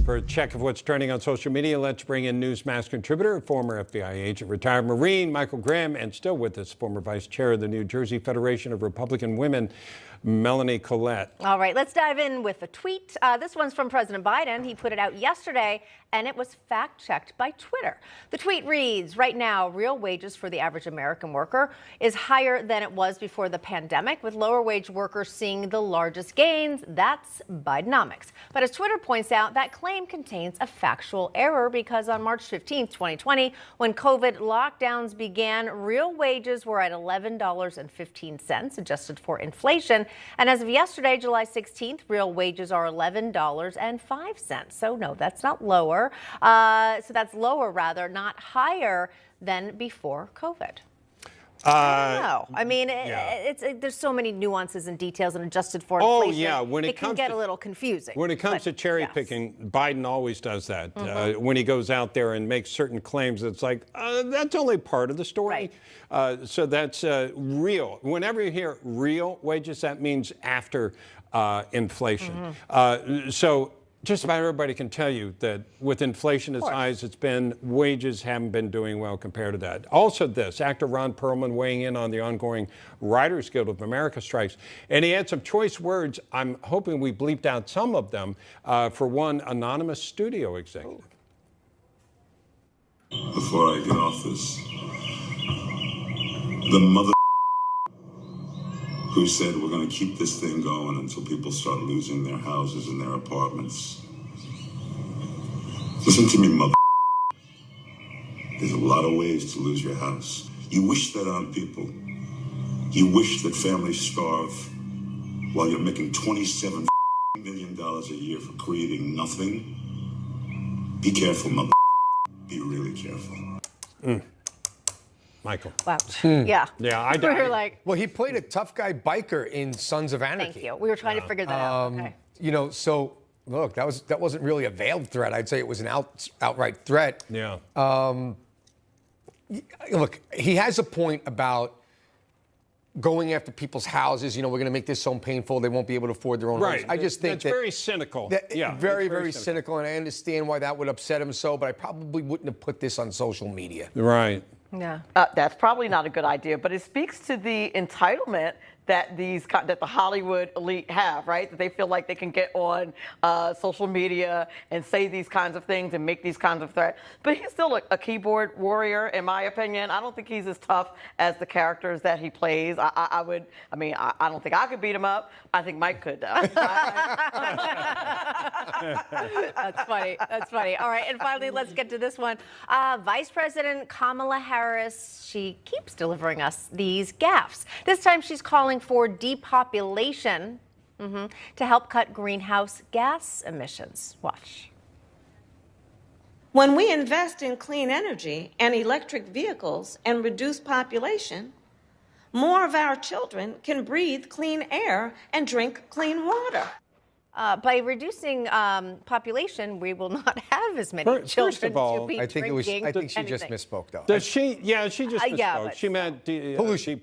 For a check of what's trending on social media, let's bring in Newsmax contributor, former FBI agent, retired Marine, Michael Graham, and still with us, former vice chair of the New Jersey Federation of Republican Women, Melanie Collette. All right, let's dive in with a tweet. This one's from President Biden. He put it out yesterday, and it was fact-checked by Twitter. The tweet reads, right now, real wages for the average American worker is higher than it was before the pandemic, with lower wage workers seeing the largest gains. That's Bidenomics. But as Twitter points out, that claim contains a factual error because on March 15th, 2020, when COVID lockdowns began, real wages were at $11.15, adjusted for inflation. And as of yesterday, July 16th, real wages are $11.05. So no, that's not lower. So that's lower, rather, not higher than before COVID. I don't know. I mean, there's so many nuances and details and adjusted for inflation. Oh, yeah. When it can get a little confusing. When it comes to cherry picking, Biden always does that. When he goes out there and makes certain claims, it's like, that's only part of the story. Right. So that's real. Whenever you hear real wages, that means after inflation. So just about everybody can tell you that with inflation as high as it's been, wages haven't been doing well compared to that. Also this, actor Ron Perlman weighing in on the ongoing Writers Guild of America strikes. And he had some choice words. I'm hoping we bleeped out some of them for one anonymous studio executive. Before I get off this, the mother who said we're going to keep this thing going until people start losing their houses and their apartments. Listen to me, mother. There's a lot of ways to lose your house. You wish that on people. You wish that families starve while you're making $27 million a year for creating nothing. Be careful, mother. Be really careful. Michael. Wow. Yeah. Yeah, we were like. Well, he played a tough guy biker in Sons of Anarchy. Thank you. We were trying to figure that out. Okay. You know, so look, that wasn't really a veiled threat. I'd say it was an outright threat. Yeah. Look, he has a point about going after people's houses. You know, we're going to make this so painful they won't be able to afford their own homes. I just think that's very cynical. Very, very cynical, and I understand why that would upset him so, but I probably wouldn't have put this on social media. Right. Yeah. That's probably not a good idea, but it speaks to the entitlement that that the Hollywood elite have, right? That they feel like they can get on social media and say these kinds of things and make these kinds of threats. But he's still a keyboard warrior, in my opinion. I don't think he's as tough as the characters that he plays. I don't think I could beat him up. I think Mike could, though. That's funny. That's funny. All right, and finally, let's get to this one. Vice President Kamala Harris, she keeps delivering us these gaffes. This time she's calling for depopulation to help cut greenhouse gas emissions. Watch. When we invest in clean energy and electric vehicles and reduce population, more of our children can breathe clean air and drink clean water. By reducing population, we will not have as many children. First of all, to be I think she just anything. misspoke, though. Does she? Yeah, she just misspoke. She meant pollution.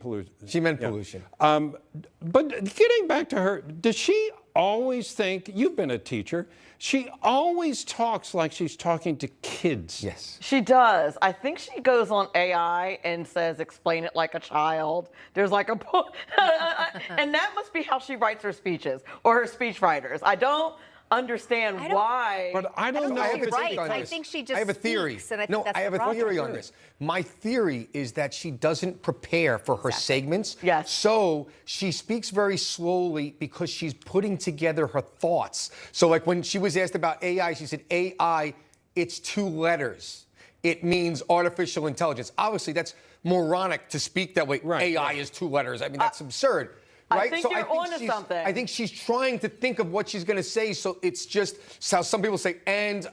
She meant pollution. But getting back to her, does she always think, you've been a teacher, she always talks like she's talking to kids. Yes. She does. I think she goes on AI and says, explain it like a child. There's like a book. And that must be how she writes her speeches or her speech writers. I don't understand why. But I don't know if it's right. I think she just I have a theory. Speaks, and I think no, that's I have a theory on this. My theory is that she doesn't prepare for her segments. Yes. So she speaks very slowly because she's putting together her thoughts. So like when she was asked about AI, she said, AI, it's 2 letters. It means artificial intelligence. Obviously, that's moronic to speak that way. Right. AI is 2 letters. I mean, that's absurd. Right? I think you're onto something. I think she's trying to think of what she's going to say, so it's just how some people say, and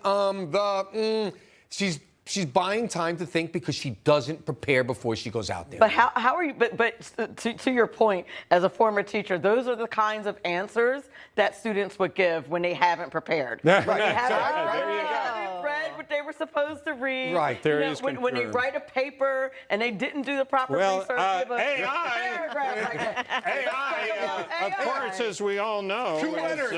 she's buying time to think because she doesn't prepare before she goes out there. But how are you? But to your point, as a former teacher, those are the kinds of answers that students would give when they haven't prepared. Right. When they haven't There you go. read what they were supposed to read. Right. There You know, is when they confirmed. write a paper and they didn't do the proper Well, research. give a paragraph like that. AI, of course, as we all know, Two letters.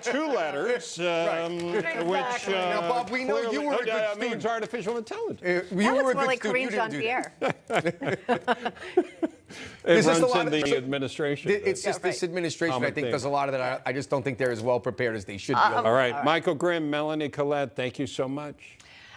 two letters, which Now, Bob, we know you were a good student. means artificial intelligence. That You was were a more good like student. You Kareem didn't do that. Jean-Pierre. It There's just runs a lot in of- the administration. It's just right. this administration, I Common think, theme. does a lot of that. I just don't think they're as well prepared as they should be. All right, Michael Grimm, Melanie, Collette, thank you so much.